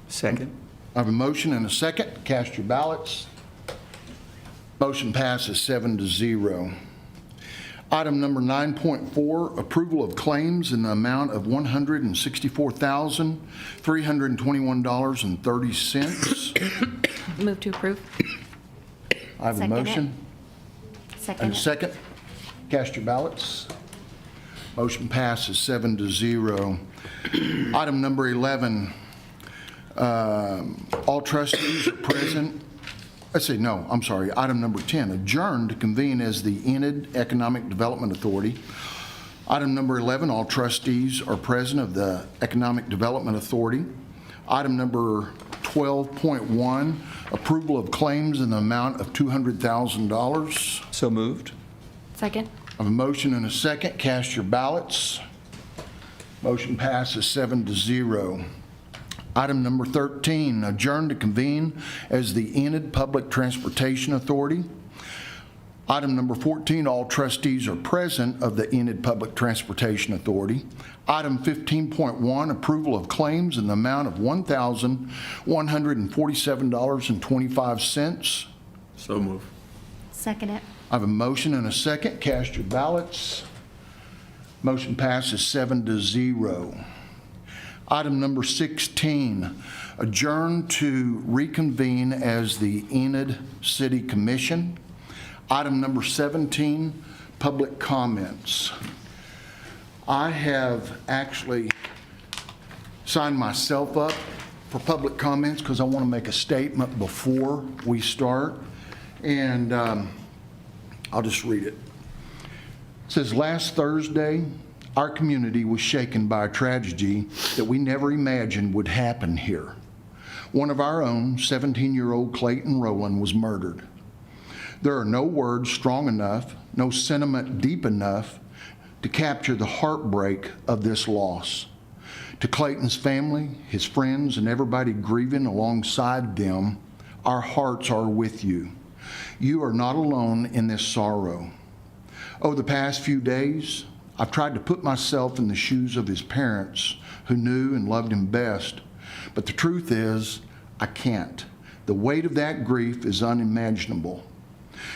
Second. I have a motion and a second. Cast your ballots. Motion passes 7-0. Item number 9.4, approval of claims in the amount of $164,321.30. Move to approve. I have a Second it. motion Second. and a second. Cast your ballots. Motion passes 7-0. Item number 11, all trustees are present. Item number 10, adjourn to convene as the Enid Economic Development Authority. Item number 11, all trustees are present of the Economic Development Authority. Item number 12.1, approval of claims in the amount of $200,000. So moved. Second. I have a motion and a second. Cast your ballots. Motion passes 7-0. Item number 13, adjourn to convene as the Enid Public Transportation Authority. Item number 14, all trustees are present of the Enid Public Transportation Authority. Item 15.1, approval of claims in the amount of $1,147.25. So move. Second it. I have a motion and a second. Cast your ballots. Motion passes 7-0. Item number 16, adjourn to reconvene as the Enid City Commission. Item number 17, public comments. I have actually signed myself up for public comments because I want to make a statement before we start. And I'll just read it. It says, last Thursday, our community was shaken by a tragedy that we never imagined would happen here. One of our own, 17-year-old Clayton Rowland, was murdered. There are no words strong enough, no sentiment deep enough to capture the heartbreak of this loss. To Clayton's family, his friends, and everybody grieving alongside them, our hearts are with you. You are not alone in this sorrow. Over the past few days, I've tried to put myself in the shoes of his parents who knew and loved him best, but the truth is, I can't. The weight of that grief is unimaginable.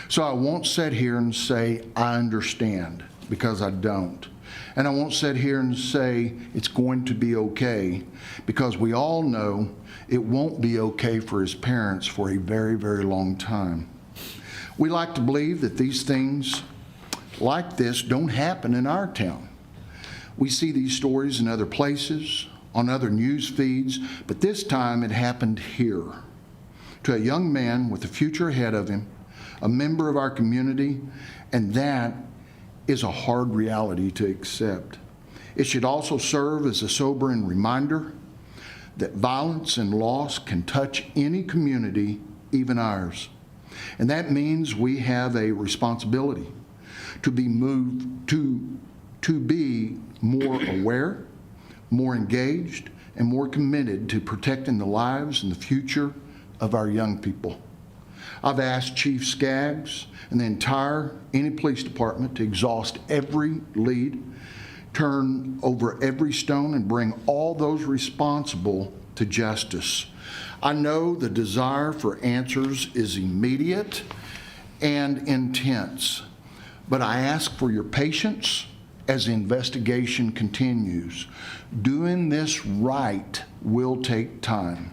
So I won't sit here and say, I understand, because I don't. And I won't sit here and say, it's going to be okay, because we all know it won't be okay for his parents for a very, very long time. We like to believe that these things like this don't happen in our town. We see these stories in other places, on other news feeds, but this time it happened here. To a young man with a future ahead of him, a member of our community, and that is a hard reality to accept. It should also serve as a sobering reminder that violence and loss can touch any community, even ours. And that means we have a responsibility to be more aware, more engaged, and more committed to protecting the lives and the future of our young people. I've asked Chief Skaggs and the entire Enid Police Department to exhaust every lead, turn over every stone, and bring all those responsible to justice. I know the desire for answers is immediate and intense, but I ask for your patience as the investigation continues. Doing this right will take time.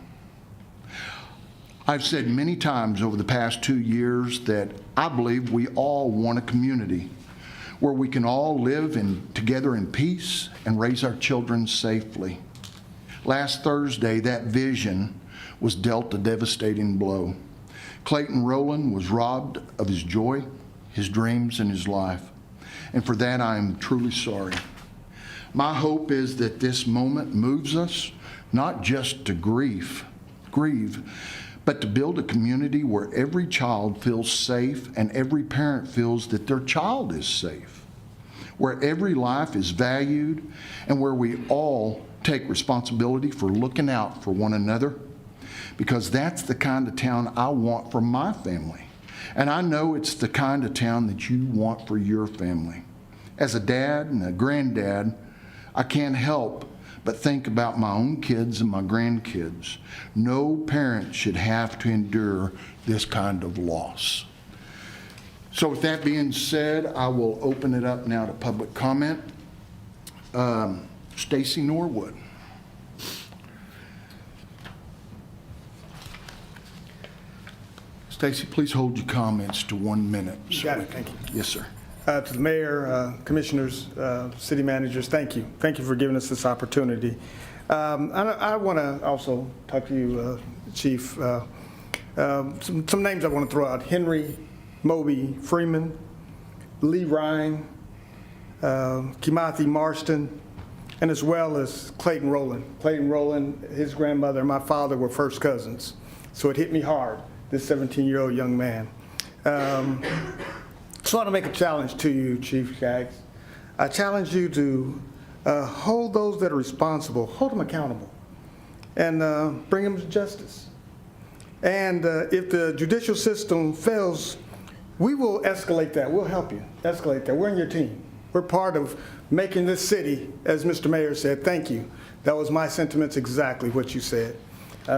I've said many times over the past 2 years that I believe we all want a community where we can all live together in peace and raise our children safely. Last Thursday, that vision was dealt a devastating blow. Clayton Rowland was robbed of his joy, his dreams, and his life. And for that, I am truly sorry. My hope is that this moment moves us not just to grieve, but to build a community where every child feels safe and every parent feels that their child is safe, where every life is valued, and where we all take responsibility for looking out for one another, because that's the kind of town I want for my family. And I know it's the kind of town that you want for your family. As a dad and a granddad, I can't help but think about my own kids and my grandkids. No parent should have to endure this kind of loss. So with that being said, I will open it up now to public comment. Stacy Norwood. Stacy, please hold your comments to 1 minute. You got it, thank you. Yes, sir. To the mayor, commissioners, city managers, thank you. Thank you for giving us this opportunity. I want to also talk to you, Chief. Some names I want to throw out: Henry Moby Freeman, Lee Ryan, Kimathi Marston, and as well as Clayton Rowland. Clayton Rowland, his grandmother and my father were first cousins, so it hit me hard, this 17-year-old young man. So I want to make a challenge to you, Chief Skaggs. I challenge you to hold those that are responsible, hold them accountable, and bring them to justice. And if the judicial system fails, we will escalate that. We'll help you escalate that. We're in your team. We're part of making this city, as Mr. Mayor said. Thank you. That was my sentiments, exactly what you said.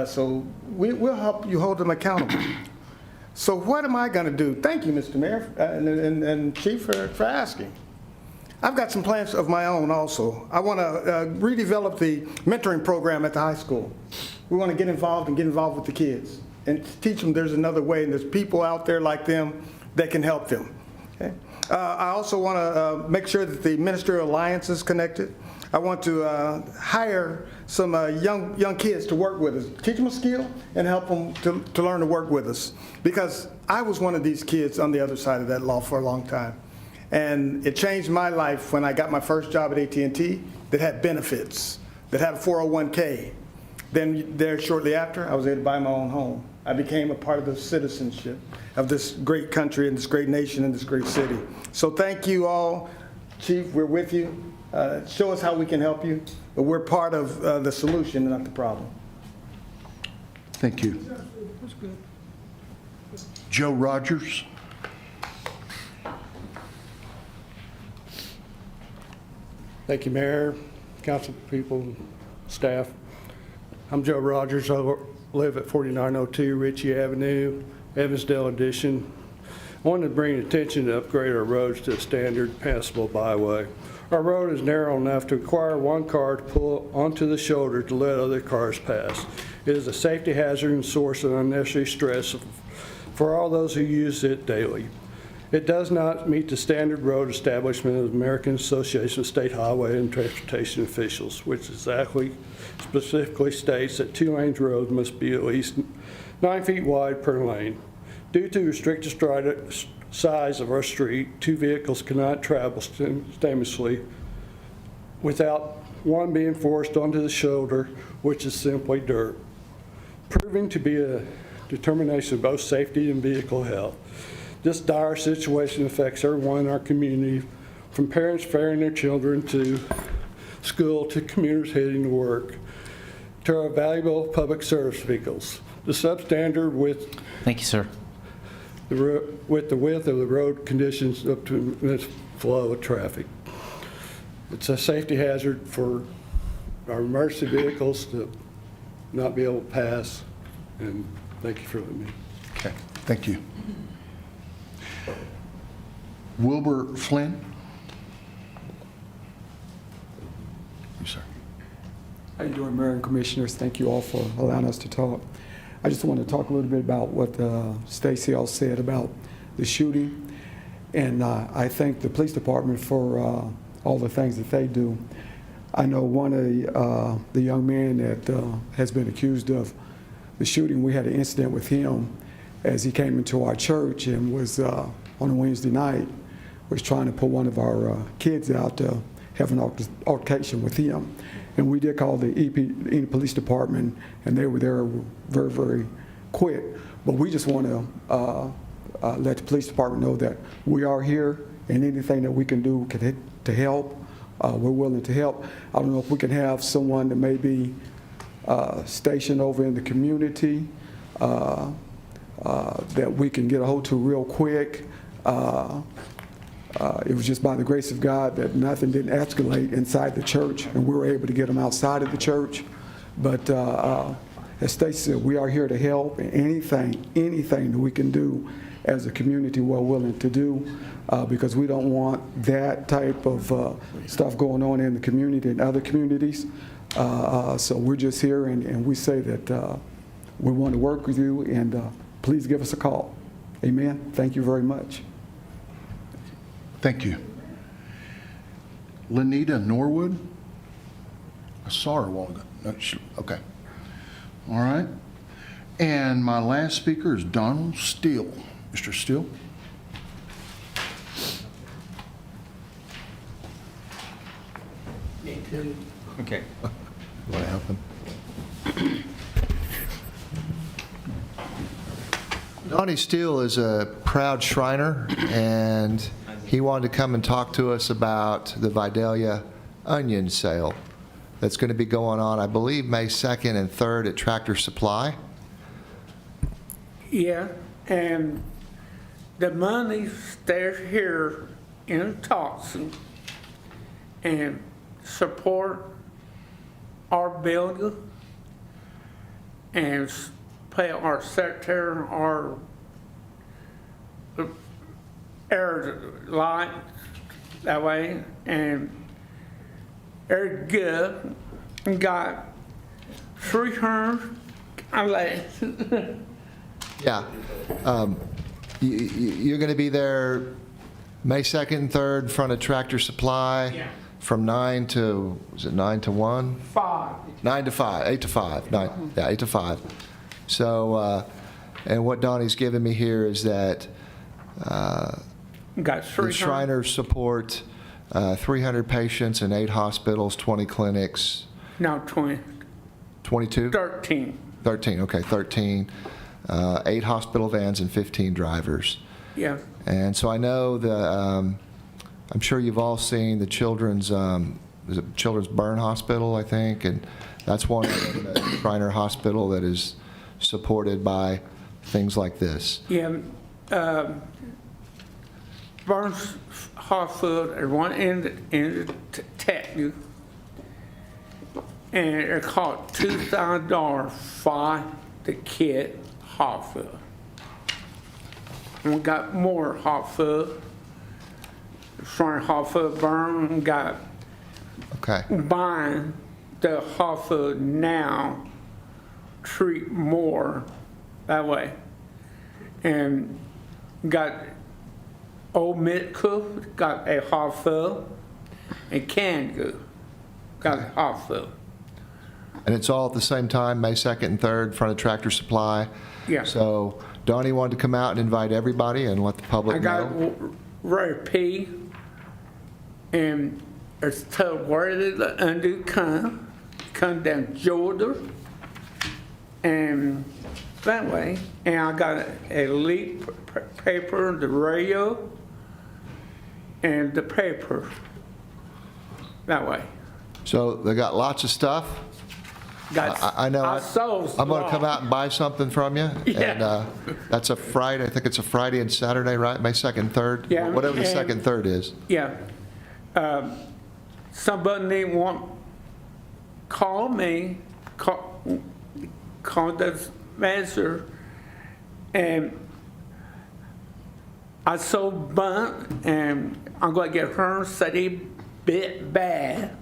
So we'll help you hold them accountable. So what am I going to do? Thank you, Mr. Mayor and Chief, for asking. I've got some plans of my own also. I want to redevelop the mentoring program at the high school. We want to get involved with the kids and teach them there's another way, and there's people out there like them that can help them. Okay? I also want to make sure that the ministerial alliance is connected. I want to hire some young kids to work with us, teach them a skill, and help them to learn to work with us. Because I was one of these kids on the other side of that law for a long time. And it changed my life when I got my first job at AT&T that had benefits, that had a 401k. Then there shortly after, I was able to buy my own home. I became a part of the citizenship of this great country and this great nation and this great city. So thank you all. Chief, we're with you. Show us how we can help you. But we're part of the solution, not the problem. Thank you. Joe Rogers. Thank you, Mayor, council people, staff. I'm Joe Rogers. I live at 4902 Ritchie Avenue, Evansdale Addition. I wanted to bring attention to upgrade our roads to a standard passable byway. Our road is narrow enough to require one car to pull onto the shoulder to let other cars pass. It is a safety hazard and source of unnecessary stress for all those who use it daily. It does not meet the standard road establishment of the American Association of State Highway and Transportation Officials, which specifically states that 2 lanes road must be at least 9 feet wide per lane. Due to restricted size of our street, 2 vehicles cannot travel simultaneously without one being forced onto the shoulder, which is simply dirt, proving to be a determination of both safety and vehicle health. This dire situation affects everyone in our community, from parents ferrying their children to school to commuters heading to work, to our valuable public service vehicles. The substandard width. Thank you, sir. With the width of the road conditions up to this flow of traffic. It's a safety hazard for our emergency vehicles to not be able to pass, and thank you for letting me. Okay, thank you. Wilbur Flynn. You, sir. How you doing, Mayor and Commissioners? Thank you all for allowing us to talk. I just want to talk a little bit about what Stacy all said about the shooting. And I thank the police department for all the things that they do. I know one of the young men that has been accused of the shooting, we had an incident with him as he came into our church and was on a Wednesday night, was trying to pull one of our kids out to have an altercation with him. And we did call the Enid Police Department, and they were there very, very quick. But we just want to let the police department know that we are here, and anything that we can do to help, we're willing to help. I don't know if we can have someone that may be stationed over in the community that we can get a hold to real quick. It was just by the grace of God that nothing didn't escalate inside the church, and we were able to get them outside of the church. But as Stacey said, we are here to help, and anything that we can do as a community, we're willing to do, because we don't want that type of stuff going on in the community and other communities. So we're just here, and we say that we want to work with you, and please give us a call. Amen. Thank you very much. Thank you. Lenita Norwood? I saw her a while ago. No, okay. All right. And my last speaker is Donald Steele. Mr. Steele? Okay. Want to help him? Donnie Steele is a proud Shriner, and he wanted to come and talk to us about the Vidalia onion sale that's going to be going on, I believe, May 2nd and 3rd at Tractor Supply. Yeah, and the money stays here in Thompson and support our building and pay our secretary, our air light that way, and they're good. And got 300 less. Yeah. You're going to be there May 2nd and 3rd in front of Tractor Supply. Yeah. From 9 to, was it 9 to 1? 5. 9 to 5, 8 to 5, 9, yeah, 8 to 5. So, and what Donnie's given me here is that Got the 300. Shriners support 300 patients in 8 hospitals, 20 clinics. No, 20. 22? 13. 13, okay, 13. 8 hospital vans and 15 drivers. Yeah. And so I know the, I'm sure you've all seen the Children's, is it Children's Burn Hospital, I think, and that's one of them, the Shriner Hospital, that is supported by things like this. Yeah. Burns Hospital at one end of Texas, and it cost $2,000 for the kid hospital. We got more hospital. Shriner Hospital Burn got buying the hospital now, treat more that way. And got Old Medical, got a hospital, and Canada got a hospital. And it's all at the same time, May 2nd and 3rd, in front of Tractor Supply. Yeah. So Donnie wanted to come out and invite everybody and let the public I got know. Ray P. And it's told where did the undo come down Georgia, and that way. And I got a leak paper, the radio, and the paper that way. So they got lots of stuff. I know. I'm going to come out and buy something from you. Yeah. And that's a Friday. I think it's a Friday and Saturday, right? May 2nd, 3rd? Yeah. Whatever the and- 2nd, 3rd is. Yeah. Somebody call me, call the manager, and I so burnt, and I'm going to get her city bit bad,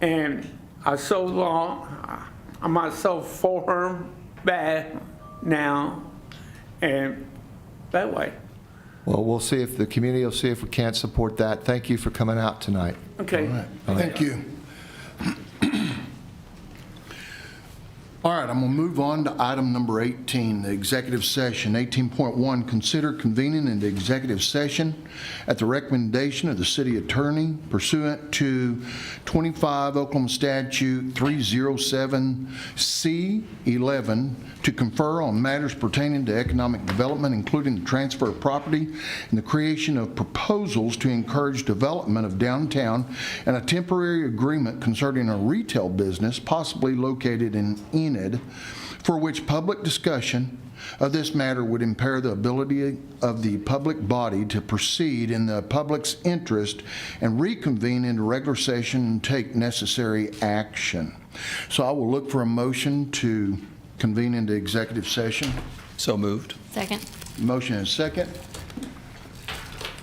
and I so long, I might sell for her bad now, and that way. Well, we'll see if the community will see if we can't support that. Thank you for coming out tonight. Okay. All right. Thank you. All right, I'm going to move on to item number 18, the executive session. 18.1, consider convening an executive session at the recommendation of the city attorney pursuant to 25 Oklahoma Statute 307C11 to confer on matters pertaining to economic development, including the transfer of property and the creation of proposals to encourage development of downtown, and a temporary agreement concerning a retail business possibly located in Enid, for which public discussion of this matter would impair the ability of the public body to proceed in the public's interest, and reconvene into regular session and take necessary action. So I will look for a motion to convene into executive session. So moved. Second. Motion and second.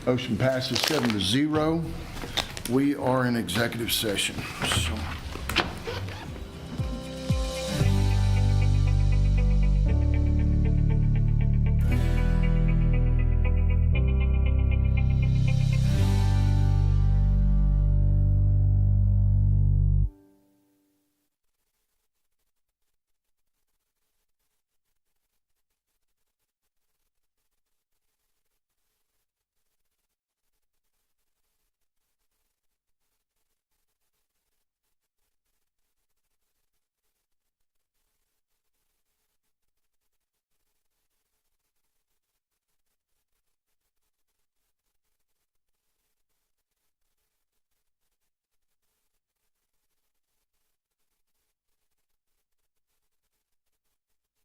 Motion passes 7-0. We are in executive session. So